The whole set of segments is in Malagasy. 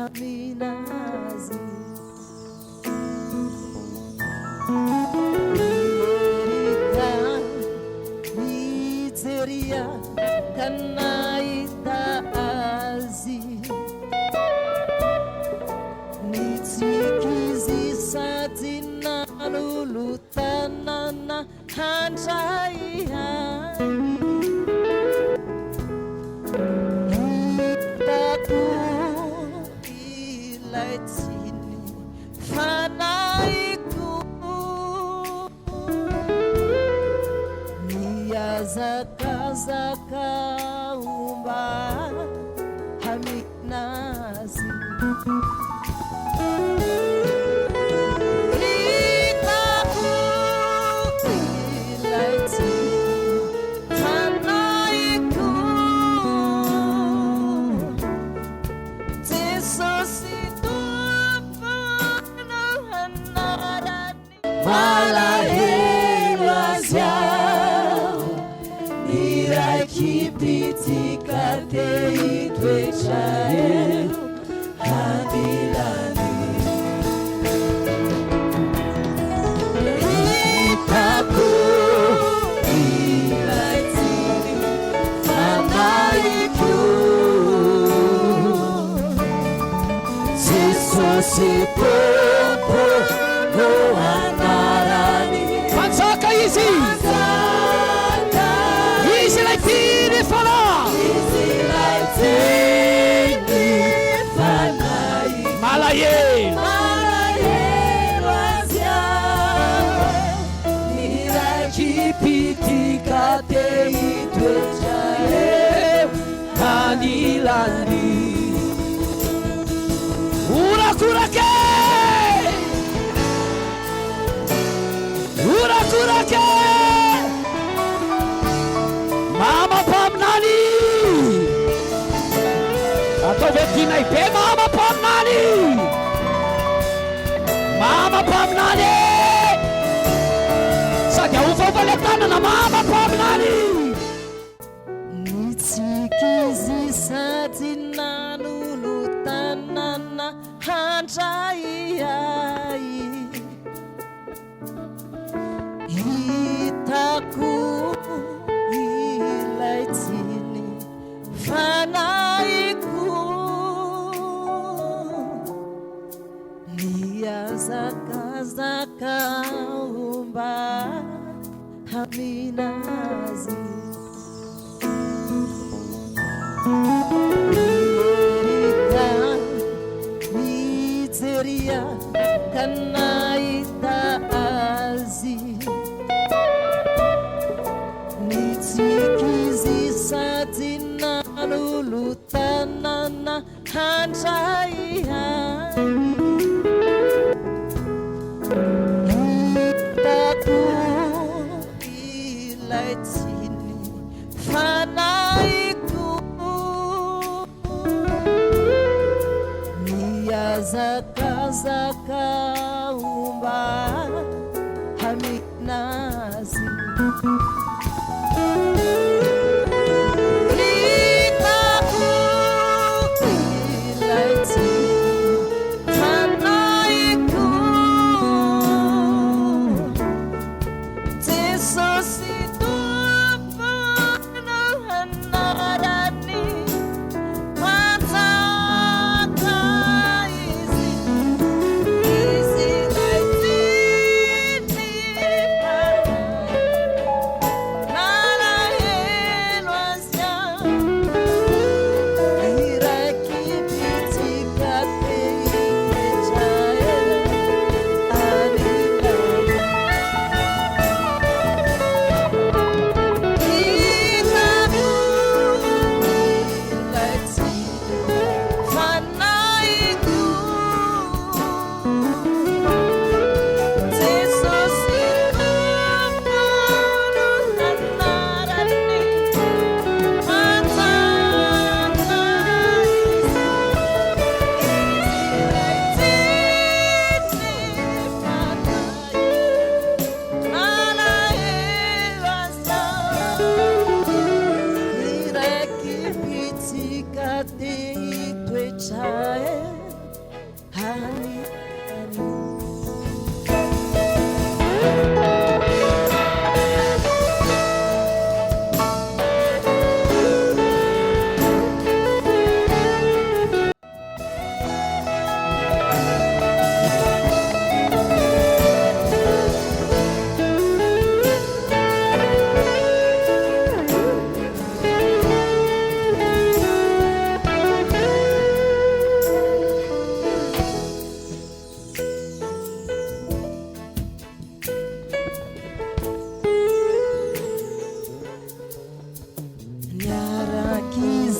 haminazi Nigeria kanaita azi Nitikizi satina lulutanana hanjai Itaku ilaitini fanaiku Zaka zaka umba haminazi Itaku ilaiti tanaiku Tesositu panahanarani Malahirwazya Kipitika teitwe chae habilani Itaku ilaitini fanaiku Sisosipopo no anarani Panzaka easy Manilani Urakurake Mama Pamnani Ato vetina ipe Mama Pamnani Saja ufa valetana na Mama Pamnani Nitikizi satina lulutanana hanjai Itaku ilaitini fanaiku Nia zaka zaka umba haminazi Nigeria kanaita azi Nitikizi satina lulutanana hanjai Itaku ilaitini fanaiku Zaka zaka umba haminazi Itaku ilaiti tanaiku Tesositu panahanarani Ati itwe chae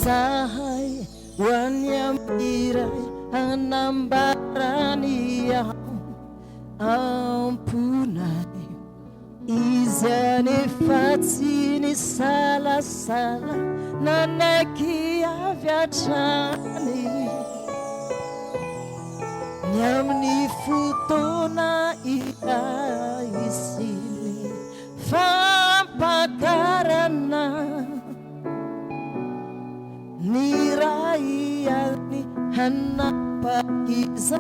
zahay wanyamiray anambarani yaho ampunay izyanefatsiny salasala nanaiky avy atrany ny amin'ny fotoana iraisiny fampakarana ny ray any hanapahiza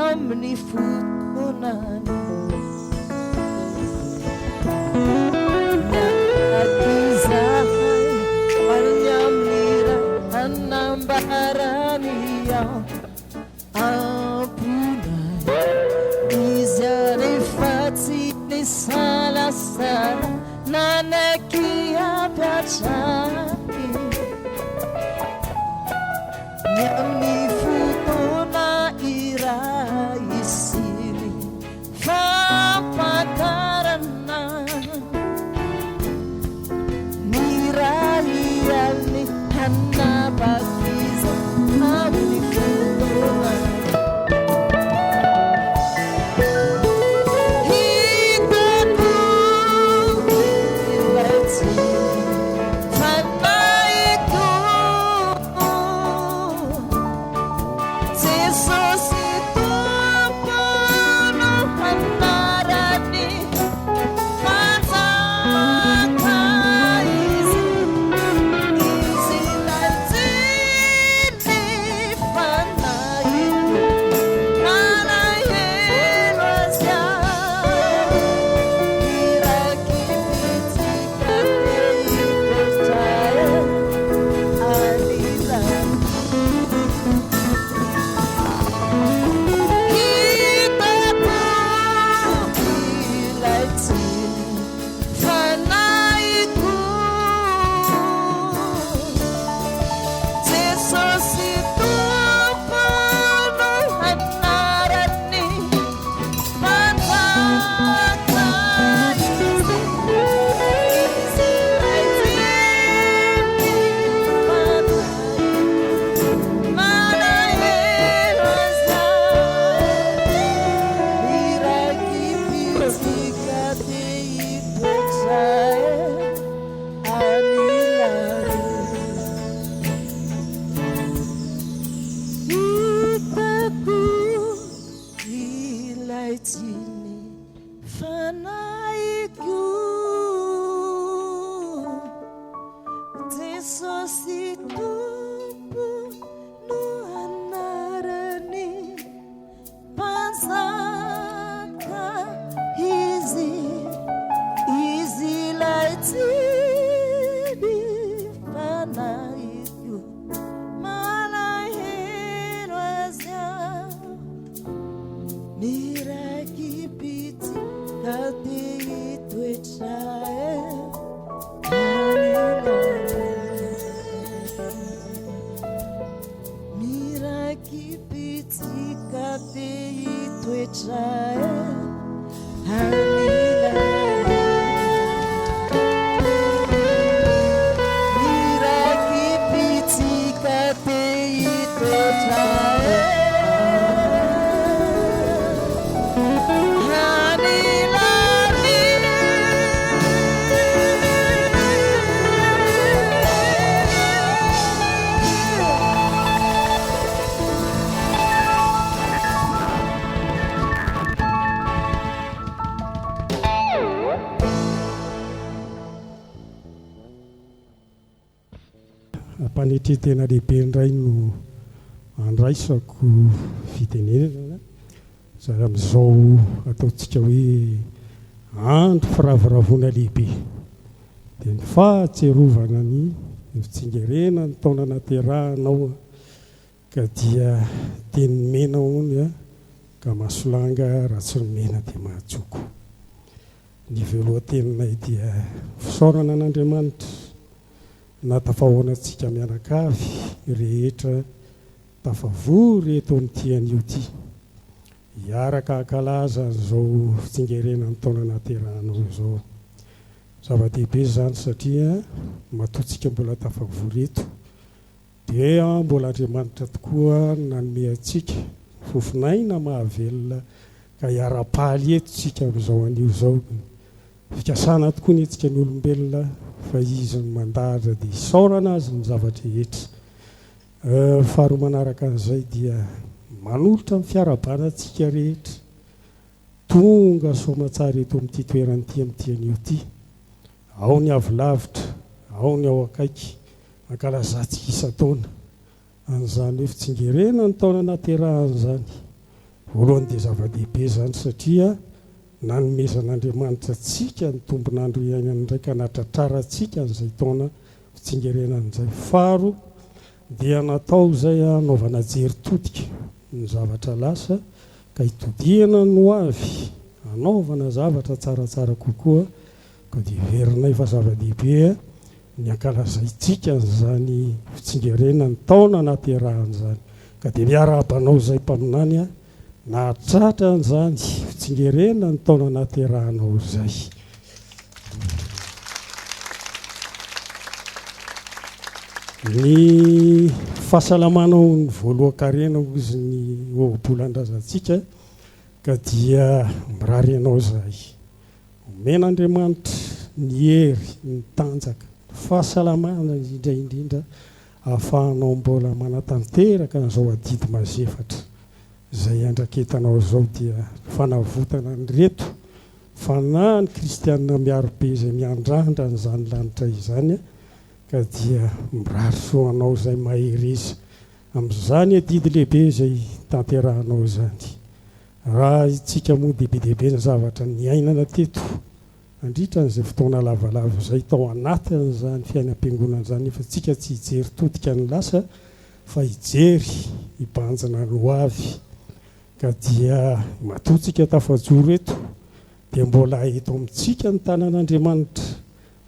amin'ny fotoanany akizahay any amin'ny ray hanambarany aho ampunay izy arefatsiny salasala nanaiky avy atrany ny amin'ny fotoana iraisiny fampakarana ny ray any hanapahiza amin'ny fotoana Mpanetry tena lehibe indray no andraisako fitenenana zay amin'izao ataontsika hoe andro firavoravona lehibe dia ny fahatserovana ny fitsingerenany taona naterahanao ka dia teny mena ony ka masolanga raha tsy mena dia mahajoko ny velohateninay dia fisaorana an'Andriamanitra na tafahoanantsika mianakavy rehetra tafavory eto amin'ity anio ity hiaraka ankalaza izao fitsingerenany taona naterahanao izao zava-dehibe zany satria matoantsika mbola tafavory eto dia mbola Andriamanitra tokoa nanome antsika fofinaina mahavelona ka hiara-pahaly etontsika amin'izao anio zao. Fikasana tokoa ny etsika ny olombelona fa izy ny mandahatra dia isaorana azy ny zavatra rehetra. Faharoa manaraka an'izay dia manolotra amin'ny fiarabanantsika rehetra tonga soamatsara eto amin'ity toeran'ity amin'ity anio ity. Ao ny avolavitra, ao ny ao akaiky, ankalazantsika isan-taona. An'izany hoe fitsingerena ny taona naterahana zany. Voalohany dia zava-dehibe zany satria nanomezan'Andriamanitra antsika ny tombon'andro iainana indray ka natratrara antsika an'izay taona fitsingerena an'izay. Faharoa dia natao izay hanaovana jeritodika ny zavatra lasa ka hitodiana no avy hanaovana zavatra tsaratsara kokoa ka dia verina efa zava-dehibe ny ankalazaintsika n'izany fitsingerena ny taona naterahana zany. Ka dia miara-banao izay mpaminany nahatratra an'izany fitsingerena ny taona naterahanao izay. Ny fahasalamanao ny voalohan-karena ozy ny ohabolan-drazantsika ka dia mirary ianao izay. Omen'Andriamanitra ny hery, ny tanjaka, fahasalamana indrindra ahafahanao mbola manatanteraka an'izao adidy mazefatra izay andraketanao izao dia fanavotana ny reto fa na ny kristianina miarobe izay miandrandra n'izany lanitra izany ka dia mirary soanao izay mahereza amin'izany adidy lehibe izay tanterahanao izany. Raha itsika moa dia be dehibe ny zavatra ny ainana teto andritra n'izay fotoana lavalava izay tao anatin'izany fiainam-piangonana izany efa tsika tsy hijery todika ny lasa fa hijery hibanjana no avy. Ka dia matotsika tafajoro eto dia mbola eto amintsika ny tanan'Andriamanitra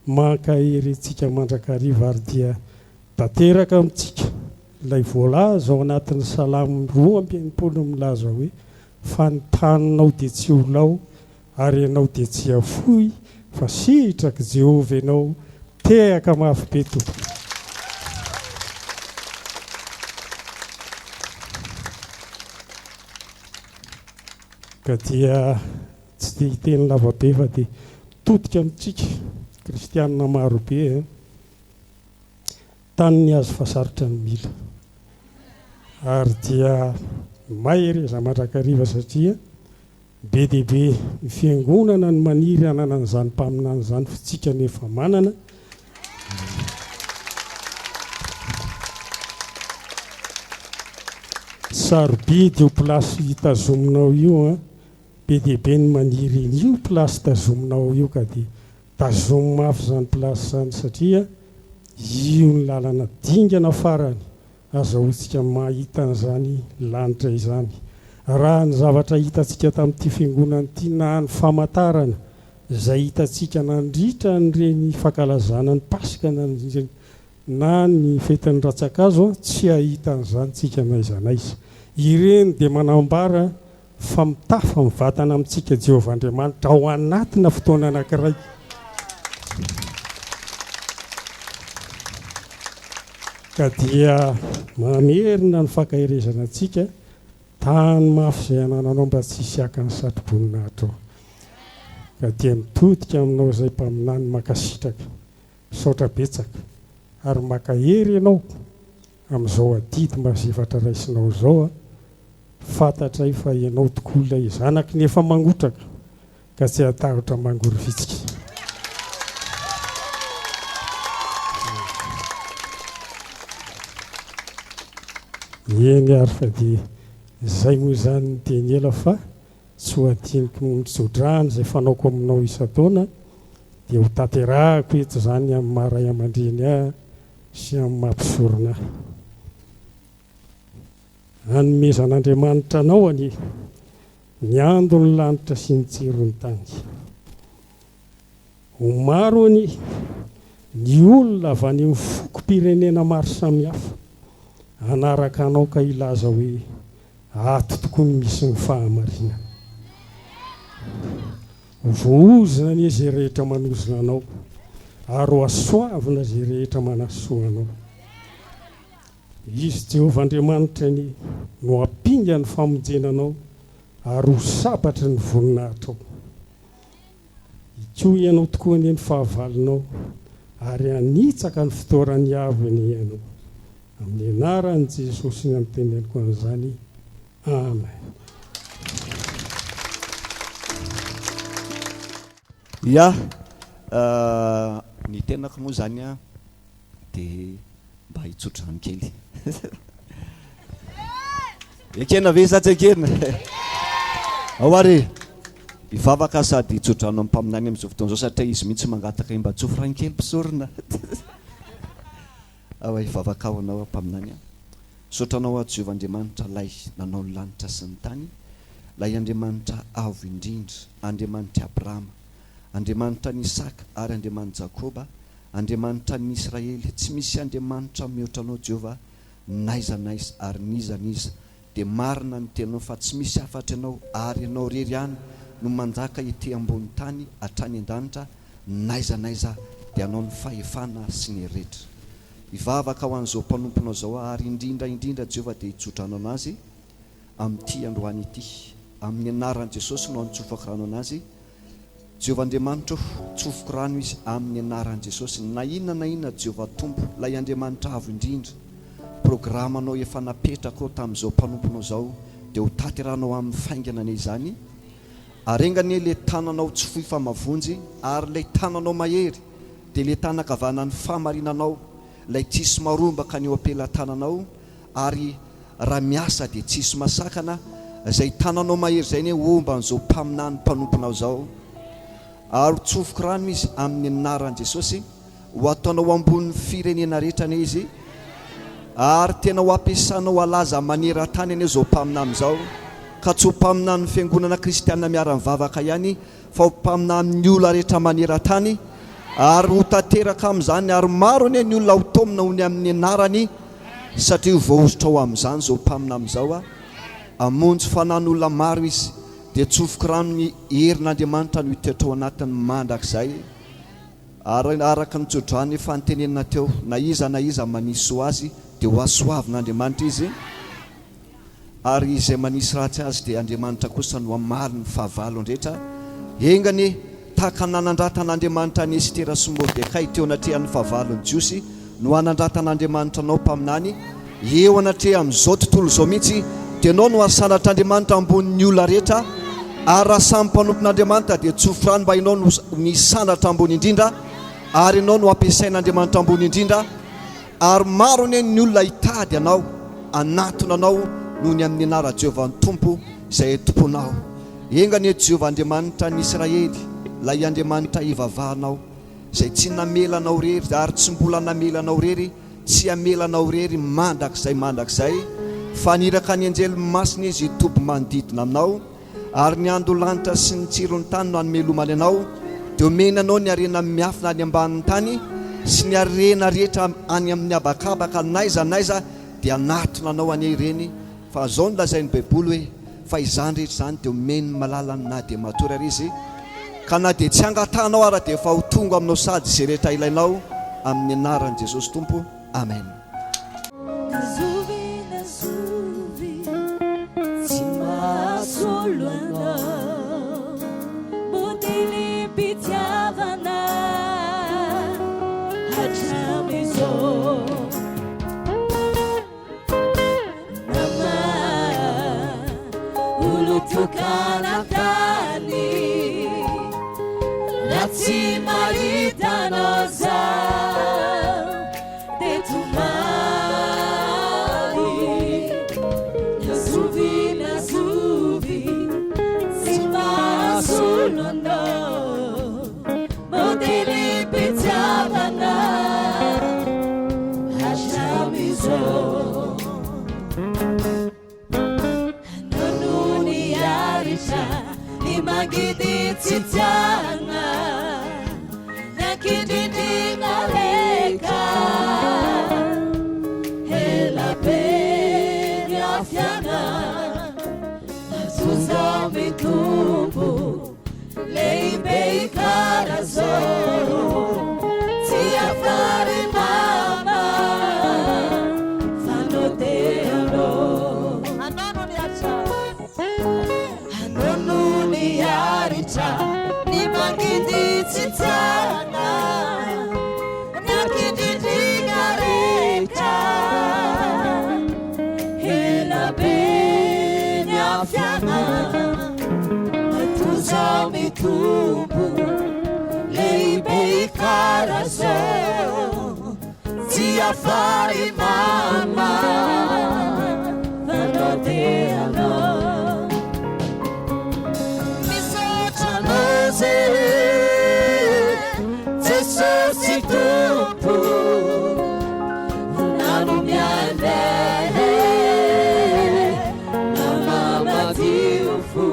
mankaherentsika mandrakariva ary dia tanteraka amintsika ilay voalaza ao anatin'ny Salamo 2:20 milaza hoe fa ny taninao dia tsy olao ary ianao dia tsy afoy fa sitraky Jehovah ianao tehaka mafy be tompoko. Ka dia tsy hiteny lavabe fa dia todika amintsika kristianina marobe tany ny azo fahasarotra ny mila ary dia mahereza mandrakariva satria be dehibe ny fiangonana ny maniry hanana an'izany mpaminany izany fitsika nefa manana. Sarobidy io plasy hitazominao io be dehibe ny maniry io plasy tazominao io ka dia tazomy mafy zany plasy zany satria io ny lalana dingana farany azahoantsika mahita an'izany lanitra izany. Raha ny zavatra hitantsika tamin'ity fiangonana ity na ny famantarana izay hitantsika nandritra nyreny fankalazana ny Pasika na ny fetin'ny Ratsakazo tsy hahita an'izany tsika naiza naiza. Ireny dia manambara fa mitafa mivatana amintsika Jehovah Andriamanitra ao anatina fotoana anankiray. Ka dia mamerina ny fankaherezana antsika tany mafy izay anananao mba tsy hisiaka ny satroboninahitra ao. Ka dia mitodika aminao izay mpaminany makasitraka misaotra betsaka ary makahery ianao amin'izao adidy mazefatra raisinao izao fantatray fa ianao tokoa ilay zanaky nefa mangotraka ka tsy hatahotra mangory vitsika. Eny ary fa dia izay moa izany ny teny ela fa tsy ho adiniko mitsodrahana izay fanaoko aminao isan-taona dia ho tanterahako eto izany amin'ny maray aman-dreny sy amin'ny mampisorona. Hanomezan'Andriamanitra anao ny ando ny lanitra sy ny tsiro ny tany. Ho maro ny olona avy any amin'ny fokom-pirenena maro samihafa anaraka anao ka ilaza hoe ato tokoa ny misy ny fahamarinana. Voozina ny izay rehetra manozona anao ary ho asoavina izay rehetra manasoa anao. izy Jehovah Andriamanitra no ampinga ny famonjenanao ary ho sabatry ny voninahitao. Ikoa ianao tokoa ny fahavalonao ary anitsaka ny fitoran'ny aviny ianao. Amin'ny anaran'i Jesosy ny amteneniko an'izany. Amen. Ya, ny tenako moa zany a dia mba hitsotrano kely. Ekena ve sa tsy ekena? Ao ary hivavaka sady hitsotrano amin'ny mpaminany amin'izao fotoana izao satria izy mihitsy mangataka mba tsofrany kely mpisorona. Ao hivavaka ao anao mpaminany. Sotranao a Jehovah Andriamanitra lay nanao ny lanitra sy ny tany, lay Andriamanitra avo indrindra, Andriamanitra Abrahama, Andriamanitra ny Isaka ary Andriamanitra Jakoba, Andriamanitra ny Israely. Tsy misy Andriamanitra mihoatra anao Jehovah, naiza naiza ary niza niza. Dia marina ny tenao fa tsy misy afatra ianao ary ianao rery ihany no manjaka ety ambony tany hatrany an-danitra, naiza naiza dia anao ny fahefana sy ny rehetra. Hivavaka ho an'izao mpanomponao zao ary indrindra indrindra Jehovah dia hitsotranao anazy amin'ity androany ity, amin'ny anaran'i Jesosy no antsofako rano anazy. Jehovah Andriamanitra tsofoko rano izy amin'ny anaran'i Jesosy. Na inona Jehovah Tompo, lay Andriamanitra avo indrindra, programanao efa napetraka tamin'izao mpanomponao zao dia ho tateranao amin'ny fainganana izany. Arengany le tananao tsy fohy fa mavonjy ary le tananao mahery dia le tanakavanany famarinanao, lay tsisy marombaka ny eo ampelatananao ary raha miasa dia tsisy masakana. Izay tananao mahery zay ny omba n'izao mpaminany mpanomponao zao ary tsofoko rano izy amin'ny anaran'i Jesosy. Ho ataonao ambonin'ny firenena rehetra ane izy ary tena ho ampiasanao alaza maneran-tany ane zao mpaminany zao, ka tsy ho mpaminany fiangonana kristianina miara-mivavaka ihany fa ho mpaminany olona rehetra maneran-tany ary ho tanteraka amin'izany. Ary maro ane ny olona ho tomina ho ny amin'ny anarany satria ho voaozitra ao amin'izany zao mpaminany zao amonjy fanan'olona maro izy. Dia tsofoko rano ny herin'Andriamanitra no hitoetra ao anatin'ny mandrakizay ary araka ny tsodrany fantenenina teo, na iza manisy ho azy dia ho asoavin'Andriamanitra izy, ary izay manisy ratsy azy dia Andriamanitra kosa no amaly ny fahavalony rehetra. Engany tahaka nanandratan'Andriamanitra ny Estera sy Mordekay teo anatrehan'ny fahavalony Jiosy no anandratan'Andriamanitra anao mpaminany eo anatreha amin'izao tontolo izao mihitsy. Dia anao no asanatr'Andriamanitra ambonin'ny olona rehetra ary raha samy mpanompon'Andriamanitra dia tsofo rano mba ianao no misanatra ambony indrindra ary ianao no ampiasain'Andriamanitra ambony indrindra. Ary maro ny olona hitady anao, anatona anao noho ny amin'ny anara Jehovah ny Tompo izay tomponao. Engany Jehovah Andriamanitra ny Israely, lay Andriamanitra ivavahanao izay tsy namelanao rery ary tsy mbola namelanao rery, tsy amelanao rery mandrakizay fa niraka ny anjely masina izy tobo manodidina aminao ary ny ando lanitra sy ny tsiron'ny tany no anomelomany anao. Dia omena anao ny arena miafina any ambanin'ny tany sy ny arena rehetra any amin'ny habakabaka naiza dia anatona anao any ireny. Fa zao no lazain'ny Baiboly hoe fa izany rehetra izany dia omeny malalany na dia matory ary izy, ka na dia tsy angatanao ara dia efa ho tonga aminao sady izay rehetra ilainao amin'ny anaran'i Jesosy Tompo. Amen. Ci maritano za de tu fombo lehibe karazao tsy afary mama fanao dia anao misaotra anao zay Jesosy tompo nanomiane mama madio fo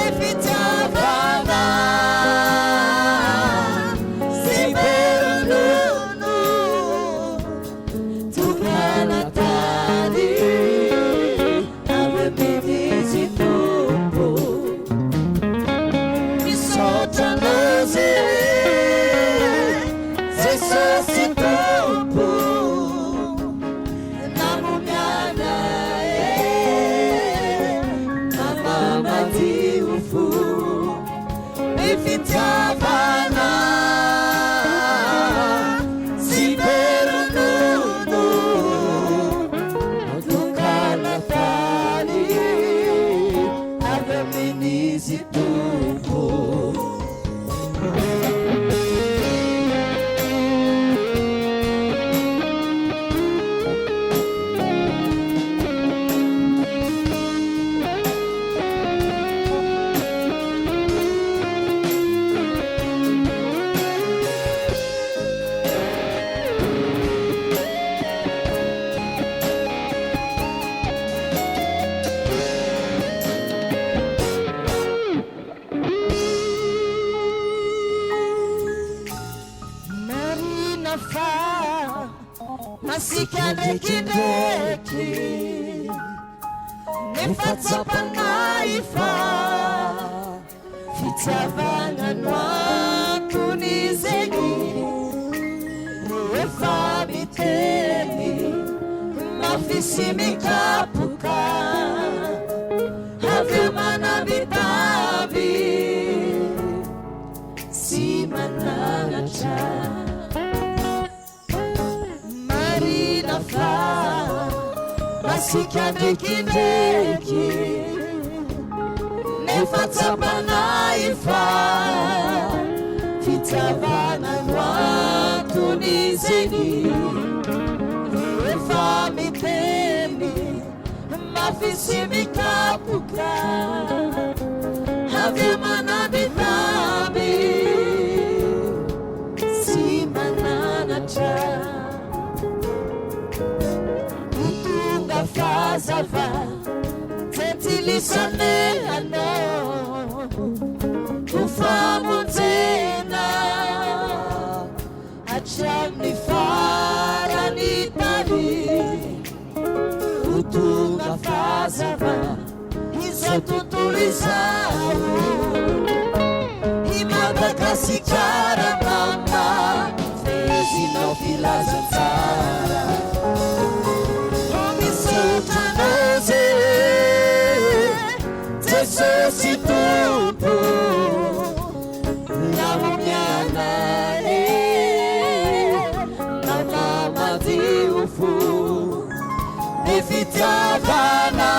e fitiavana si perdono tocana tali ave me dici tompo mi socia nose Jesosy tompo nanomiana mama madio fo e fitiavana si perdono tocana tali ave me dici tompo Marina fa masika ndraikindraiky nefa tsapanay fa fitiavana noatony zegny rehefa miteny mafisy mikapoka avy eo manamitaby sy mananatra Marina fa masika ndraikindraiky nefa tsapanay fa fitiavana noatony zegny rehefa miteny mafisy mikapoka avy eo manamitaby sy mananatra utunga fazava tetilisane anao ufamonjena achamni farani tali utunga fazava izo tutulizao imadagasikara mama fezino filazanzara Jesosy tompo nanomiana mama madio fo e fitiavana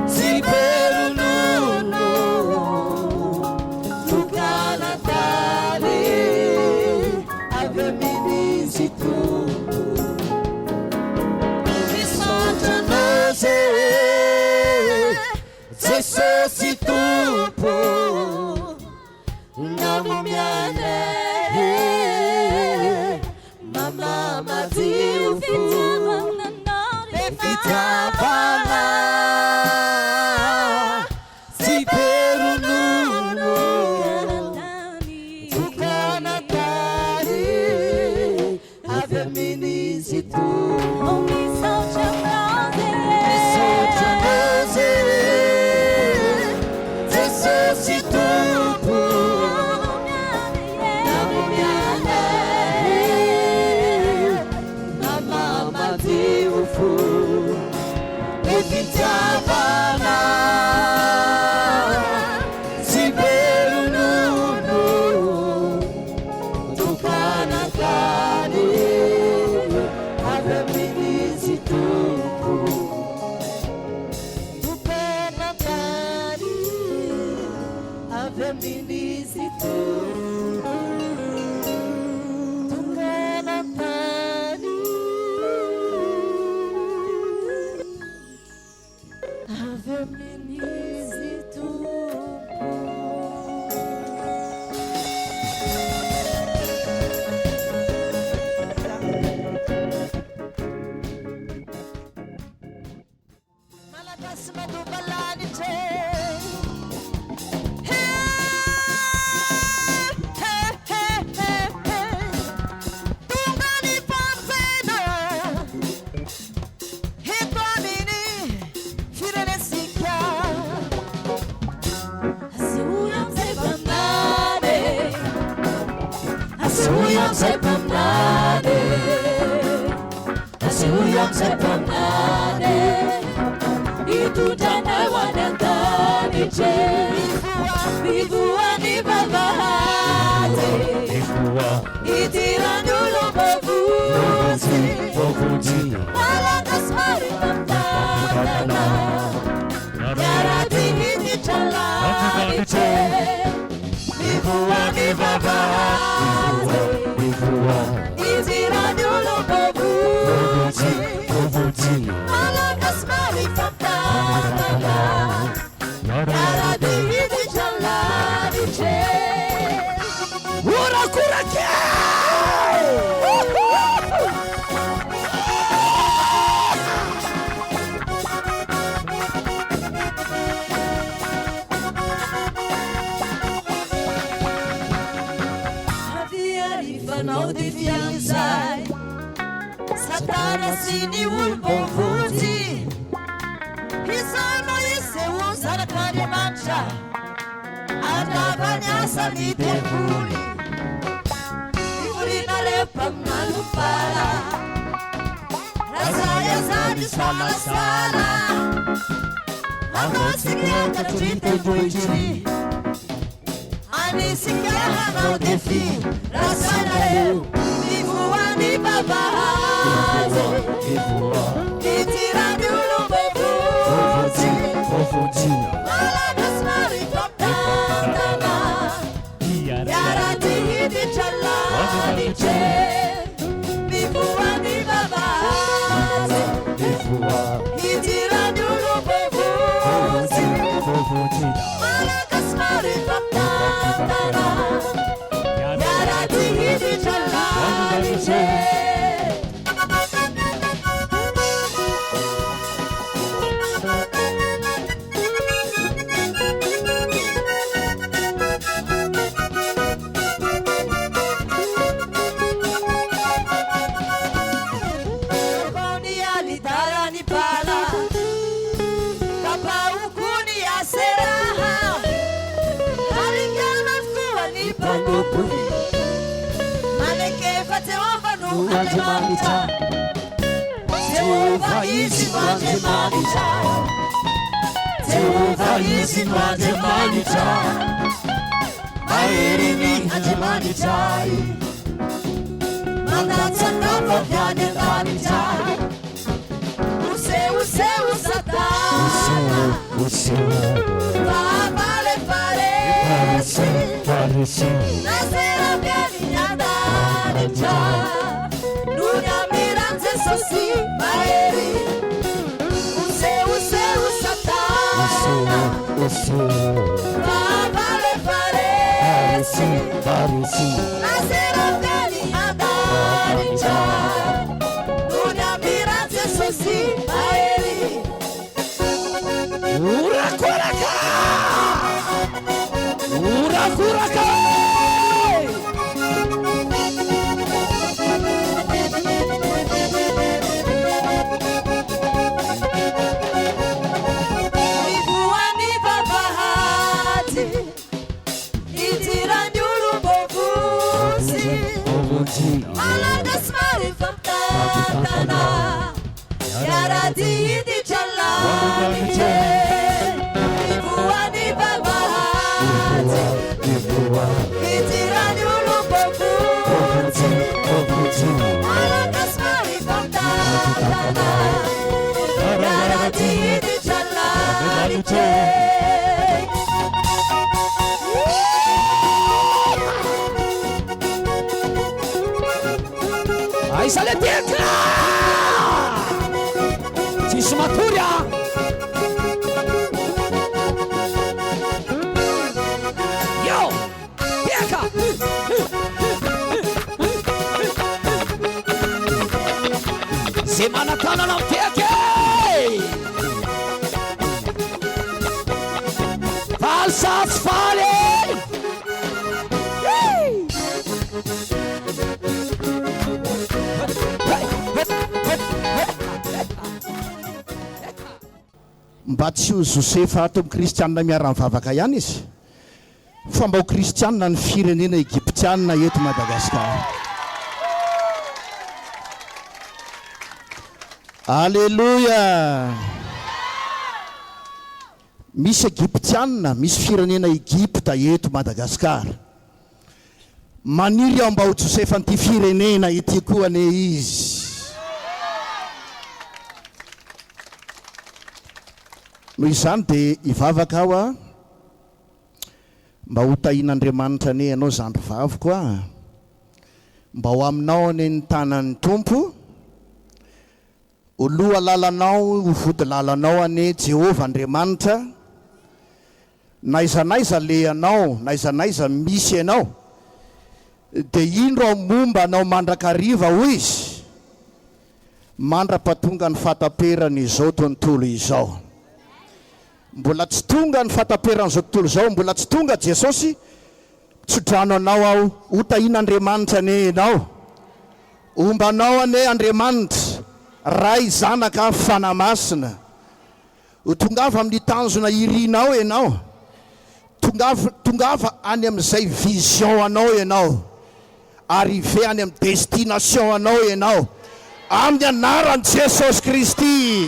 si perdono tocana tali ave me dici tompo mi socia nose Jesosy tompo nanomiana mama madio fo e fitiavana si perdono tocana tali ave me dici tompo mi socia nose Jesosy tompo nanomiana mama madio fo e fitiavana si perdono tocana tali ave me dici Woo! Aiza le teka tsisy matory yo teka zay manatanana miteka falsatsy faly mba tsy ho Josefa ato amin'ny kristianina miara-mivavaka ihany izy fa mba ho kristianina ny firenena egyptianina eto Madagasikara. Alleluia. Misy egyptianina, misy firenena Egypta eto Madagasikara. Maniry aho mba ho Josefa an'ity firenena ity koa ane izy. Noho izany dia hivavaka aho a mba ho tahin'Andriamanitra ane ianao zandry vaviko a, mba ho aminao ane ny tanan'ny Tompo, ho loha lalanao, ho vody lalanao ane Jehovah Andriamanitra. Naizanaiza le anao, naizanaiza misy anao, dia indro ao momba anao mandrakariva hoy izy, mandra-patonga ny fataperany izao tontolo izao. Mbola tsy tonga ny fataperan'izao tontolo izao, mbola tsy tonga Jesosy, tsodrano anao aho, ho tahin'Andriamanitra ane ianao, ombanao ane Andriamanitra, ray zanaka fanamasina, ho tongava amin'ny tanjona irinao ianao, tongava any amin'izay vision anao ianao, arrivé any amin'ny destination anao ianao, amin'ny anaran'i Jesosy Kristy.